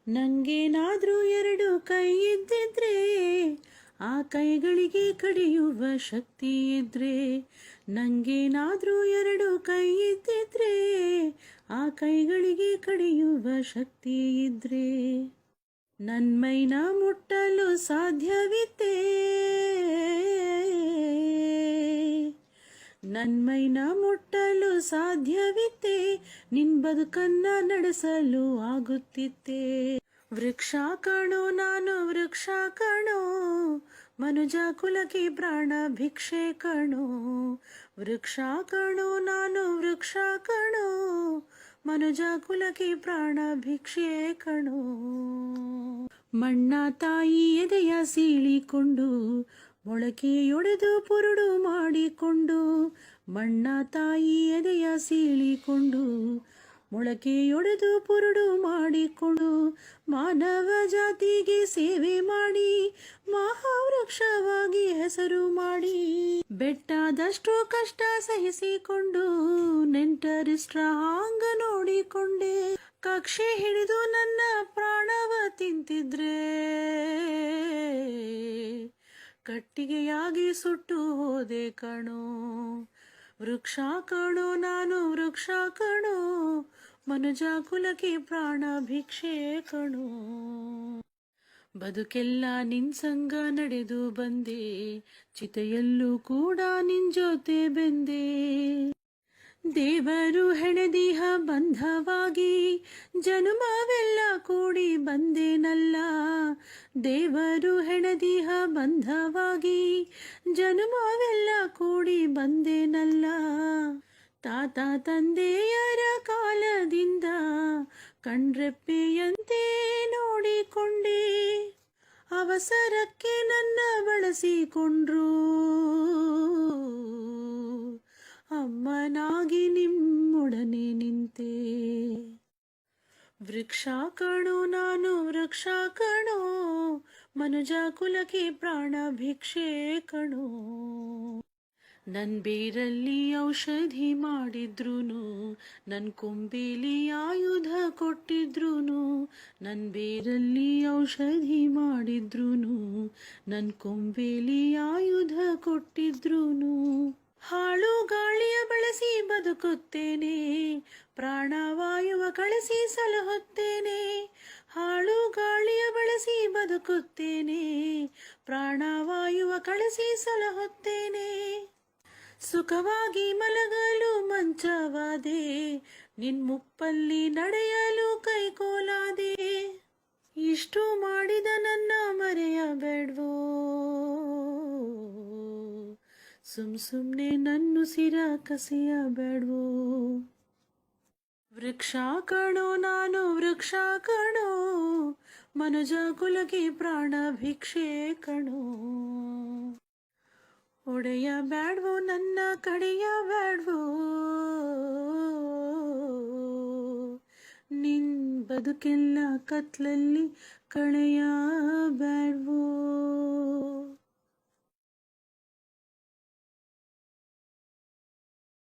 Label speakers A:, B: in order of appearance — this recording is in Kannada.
A: ನಂಗೇನಾದ್ರೂ ಎರಡು ಕೈ ಇದ್ದಿದ್ರೆ ಆ ಕೈಗಳಿಗೆ ಕಡಿಯುವ ಶಕ್ತಿ ಇದ್ರೆ, ನಂಗೇನಾದ್ರೂ ಎರಡು ಕೈ ಇದ್ದಿದ್ರೆ ಆ ಕೈಗಳಿಗೆ ಕಡಿಯುವ ಶಕ್ತಿ ಇದ್ರೆ, ನನ್ಮೈನ ಮುಟ್ಟಲು ಸಾಧ್ಯವಿತ್ತೆ, ನನ್ಮೈನ ಮುಟ್ಟಲು ಸಾಧ್ಯವಿತ್ತೆ, ನಿನ್ ಬದುಕನ್ನ ನಡೆಸಲು ಆಗುತ್ತಿತ್ತೆ. ವೃಕ್ಷ ಕಣೋ ನಾನು ವೃಕ್ಷ ಕಣೋ, ಮನುಜ ಕುಲಕ್ಕೆ ಪ್ರಾಣ ಭಿಕ್ಷೆ ಕಣೋ. ವೃಕ್ಷ ಕಣೋ ನಾನು ವೃಕ್ಷ ಕಣೋ, ಮನುಜ ಕುಲಕ್ಕೆ ಪ್ರಾಣ ಭಿಕ್ಷೆ ಕಣೋ. ಮಣ್ಣ ತಾಯಿ ಎದೆಯ ಸೀಳಿಕೊಂಡು ಮೊಳಕೆಯೊಡೆದು ಪುರುಡು ಮಾಡಿಕೊಂಡು, ಮಣ್ಣ ತಾಯಿ ಎದೆಯ ಸೀಳಿಕೊಂಡು ಮೊಳಕೆಯೊಡೆದು ಪುರುಡು ಮಾಡಿಕೊಂಡು, ಮಾನವ ಜಾತಿಗೆ ಸೇವೆ ಮಾಡಿ ಮಹಾವೃಕ್ಷವಾಗಿ ಹೆಸರು ಮಾಡಿ, ಬೆಟ್ಟದಷ್ಟು ಕಷ್ಟ ಸಹಿಸಿಕೊಂಡು ನೆಂಟರಿಷ್ಟ್ರ ಹಾಂಗ ನೋಡಿಕೊಂಡೆ, ಕಕ್ಷೆ ಹಿಡಿದು ನನ್ನ ಪ್ರಾಣವ ತಿಂತಿದ್ರೆ ಕಟ್ಟಿಗೆಯಾಗಿ ಸುಟ್ಟು ಹೋದೆ ಕಣೋ. ವೃಕ್ಷ ಕಣೋ ನಾನು ವೃಕ್ಷ ಕಣೋ, ಮನುಜ ಕುಲಕ್ಕೆ ಪ್ರಾಣ ಭಿಕ್ಷೆ ಕಣೋ. ಬದುಕೆಲ್ಲ ನಿನ್ ಸಂಗ ನಡೆದು ಬಂದೆ, ಚಿತೆಯಲ್ಲೂ ಕೂಡ ನಿನ್ ಜೊತೆ ಬೆಂದೆ. ದೇವರು ಹೆಣದಿಹ ಬಂಧವಾಗಿ ಜನುಮವೆಲ್ಲ ಕೂಡಿ ಬಂದೇನಲ್ಲ, ದೇವರು ಹೆಣದಿಹ ಬಂಧವಾಗಿ ಜನುಮವೆಲ್ಲ ಕೂಡಿ ಬಂದೇನಲ್ಲ. ತಾತ ತಂದೆಯರ ಕಾಲದಿಂದ ಕಣ್ರೆಪ್ಪೆಯಂತೆ ನೋಡಿಕೊಂಡೆ, ಅವಸರಕ್ಕೆ ನನ್ನ ಬಳಸಿಕೊಂಡ್ರು, ಅಮ್ಮನಾಗಿ ನಿಮ್ಮೊಡನೆ ನಿಂತೆ. ವೃಕ್ಷ ಕಣೋ ನಾನು ವೃಕ್ಷ ಕಣೋ, ಮನುಜ ಕುಲಕ್ಕೆ ಪ್ರಾಣ ಭಿಕ್ಷೆ ಕಣೋ. ನನ್ ಬೇರಲ್ಲಿ ಔಷಧಿ ಮಾಡಿದ್ರುನು, ನನ್ ಕೊಂಬೇಲಿ ಆಯುಧ ಕೊಟ್ಟಿದ್ರುನು, ನನ್ ಬೇರಲ್ಲಿ ಔಷಧಿ ಮಾಡಿದ್ರುನು, ನನ್ ಕೊಂಬೇಲಿ ಆಯುಧ ಕೊಟ್ಟಿದ್ರುನು, ಹಾಳು ಗಾಳಿಯ ಬಳಸಿ ಬದುಕುತ್ತೇನೆ, ಪ್ರಾಣವಾಯುವ ಕಳಿಸಿ ಸಲಹುತ್ತೇನೆ, ಹಾಳು ಗಾಳಿಯ ಬಳಸಿ ಬದುಕುತ್ತೇನೆ, ಪ್ರಾಣವಾಯುವ ಕಳಿಸಿ ಸಲಹುತ್ತೇನೆ. ಸುಖವಾಗಿ ಮಲಗಲು ಮಂಚವಾದೆ, ನಿನ್ ಮುಪ್ಪಲ್ಲಿ ನಡೆಯಲು ಕೈಕೋಲಾದೆ, ಇಷ್ಟು ಮಾಡಿದ ನನ್ನ ಮರೆಯಬೇಡ್ವೋ, ಸುಮ್ನೆ ನನ್ನುಸಿರ ಕಸಿಯಬೇಡ್ವೋ. ವೃಕ್ಷ ಕಣೋ ನಾನು ವೃಕ್ಷ ಕಣೋ, ಮನುಜ ಕುಲಕ್ಕೆ ಪ್ರಾಣ ಭಿಕ್ಷೆ ಕಣೋ. ಒಡೆಯ ಬ್ಯಾಡ್ವೋ ನನ್ನ ಕಡೆಯ ಬ್ಯಾಡ್ವೋ, ನಿನ್ ಬದುಕೆಲ್ಲ ಕತ್ಲಲ್ಲಿ ಕಳೆಯ ಬ್ಯಾಡ್ವೋ.